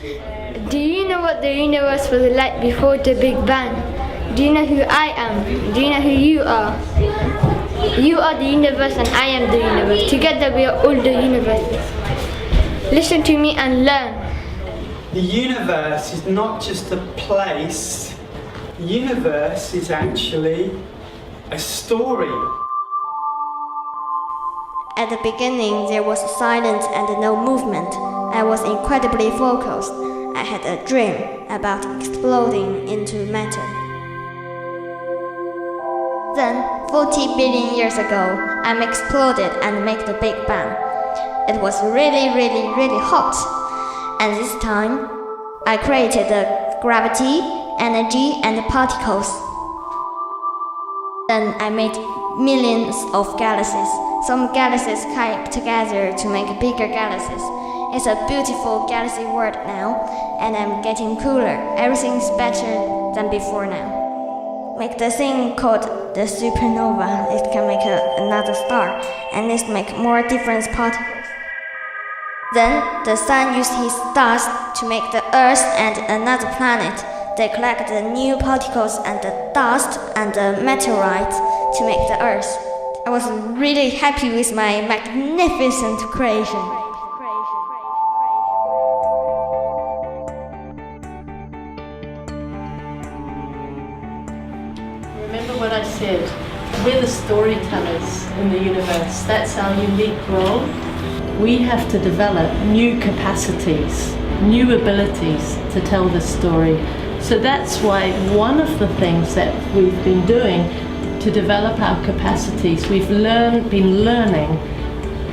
Do you know what the universe was like before the Big Bang? Do you know who I am? Do you know who you are? You are the universe and I am the universe. Together we are all the universes. Listen to me and learn. The universe is not just a place. The universe is actually a story. At the beginning, there was silence and no movement. I was incredibly focused. I had a dream about exploding into matter. Then, 40 billion years ago, I exploded and made the Big Bang. It was really hot. And this time, I created the gravity, energy, and particles. Then I made millions of galaxies. Some galaxies came together to make bigger galaxies. It's a beautiful galaxy world now, and I'm getting cooler. Everything's better than before now. Make the thing called the supernova. It can make another star, and it make more different particles. Then the sun used his dust to make the Earth and another planet. They collect the new particles and the dust and the meteorites to make the Earth. I was really happy with my magnificent creation. Remember what I said? We're the storytellers in the universe. That's our unique role. We have to develop new capacities, new abilities to tell the story. So that's why one of the things that we've been doing to develop our capacities, we've been learning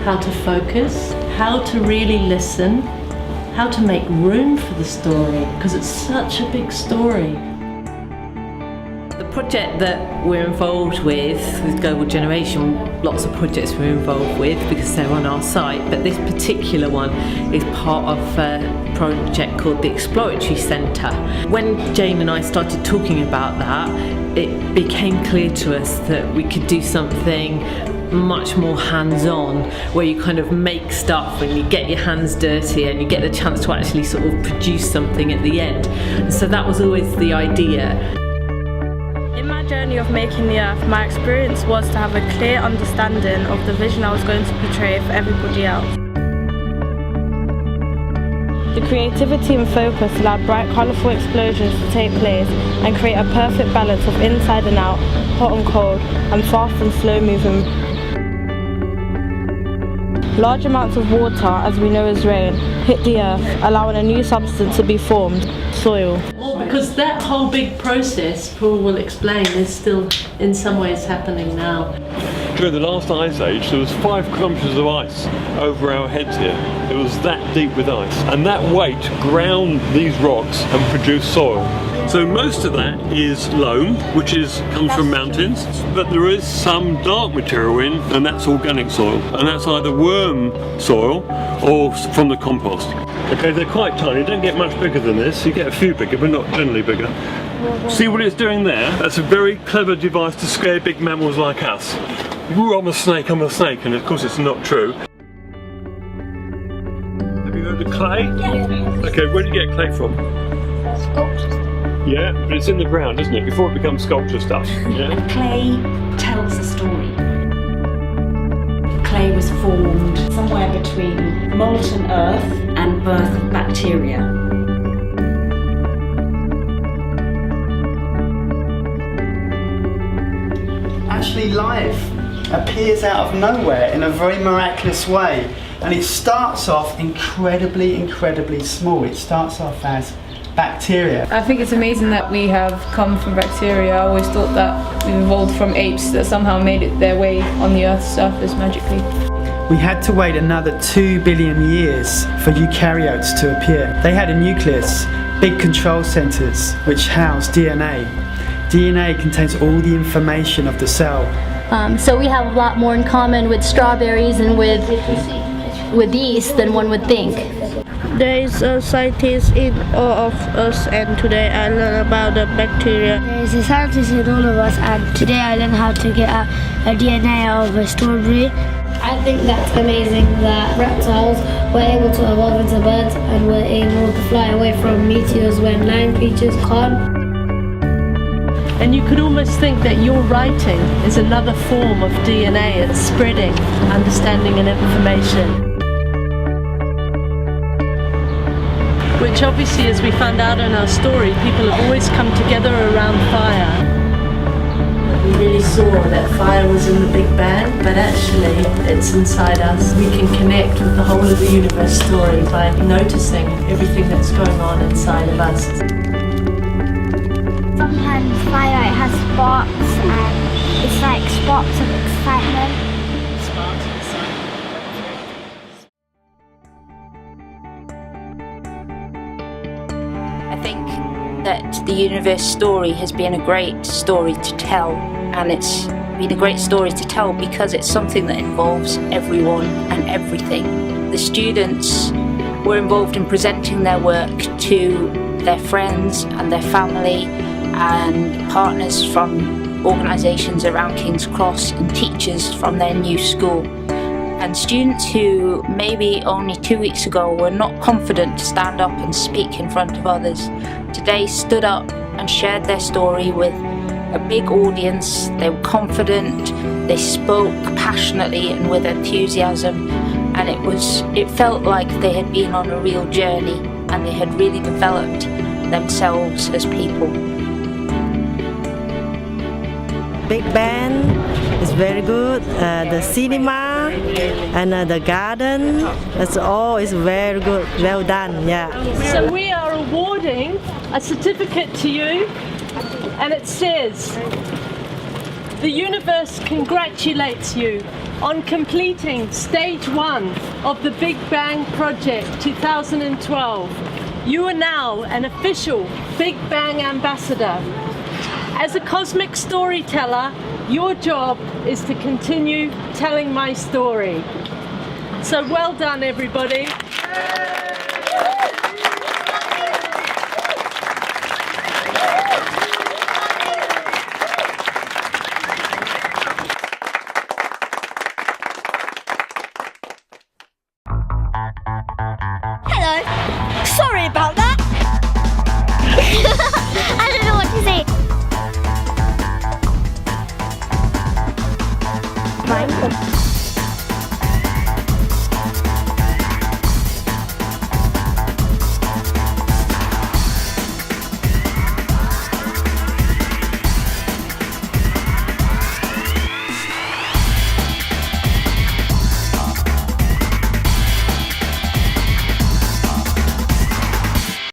how to focus, how to really listen, how to make room for the story, because it's such a big story. The project that we're involved with Global Generation, lots of projects we're involved with because they're on our site, but this particular one is part of a project called the Exploratory Centre. When Jane and I started talking about that, it became clear to us that we could do something much more hands-on, where you kind of make stuff and you get your hands dirty and you get the chance to actually sort of produce something at the end. So that was always the idea. In my journey of making the Earth, my experience was to have a clear understanding of the vision I was going to portray for everybody else. The creativity and focus allowed bright, colourful explosions to take place and create a perfect balance of inside and out, hot and cold, and fast and slow moving. Large amounts of water, as we know as rain, hit the Earth, allowing a new substance to be formed, soil. Well, because that whole big process, Paul will explain, is still in some ways happening now. During the last ice age, there was 5 kilometres of ice over our heads here. It was that deep with ice. And that weight ground these rocks and produced soil. So most of that is loam, which comes from mountains, but there is some dark material in, and that's organic soil. And that's either worm soil or from the compost. Okay, they're quite tiny, don't get much bigger than this. You get a few bigger, but not generally bigger. See what it's doing there? That's a very clever device to scare big mammals like us. Ooh, I'm a snake, and of course it's not true. Have you heard of clay? Yeah. Okay, where do you get clay from? Sculpture. Yeah, but it's in the ground, isn't it? Before it becomes sculpture stuff. Yeah. And clay tells a story. Clay was formed somewhere between molten earth and birth of bacteria. Actually, life appears out of nowhere in a very miraculous way, and it starts off incredibly small. It starts off as bacteria. I think it's amazing that we have come from bacteria. I always thought that we evolved from apes that somehow made it their way on the Earth's surface magically. We had to wait another 2 billion years for eukaryotes to appear. They had a nucleus, big control centres, which house DNA. DNA contains all the information of the cell. So we have a lot more in common with strawberries and with yeast than one would think. There is a scientist in all of us, and today I learned about the bacteria. There is a scientist in all of us, and today I learned how to get a DNA out of a strawberry. I think that's amazing that reptiles were able to evolve into birds and were able to fly away from meteors when land creatures can't. And you could almost think that your writing is another form of DNA. It's spreading understanding and information. Which obviously, as we found out in our story, people have always come together around fire. We really saw that fire was in the Big Bang, but actually it's inside us. We can connect with the whole of the universe story by noticing everything that's going on inside of us. Sometimes fire has sparks and it's like sparks of excitement. I think that the universe story has been a great story to tell, and it's been a great story to tell because it's something that involves everyone and everything. The students were involved in presenting their work to their friends and their family and partners from organisations around King's Cross and teachers from their new school. And students who maybe only 2 weeks ago were not confident to stand up and speak in front of others, today stood up and shared their story with a big audience. They were confident, they spoke passionately and with enthusiasm, and it felt like they had been on a real journey and they had really developed themselves as people. Big Band is very good. The cinema and the garden, that's all is very good. Well done, yeah. So we are awarding a certificate to you, and it says, "The universe congratulates you on completing stage 1 of the Big Bang Project 2012. You are now an official Big Bang ambassador. As a cosmic storyteller, your job is to continue telling my story." So well done, everybody.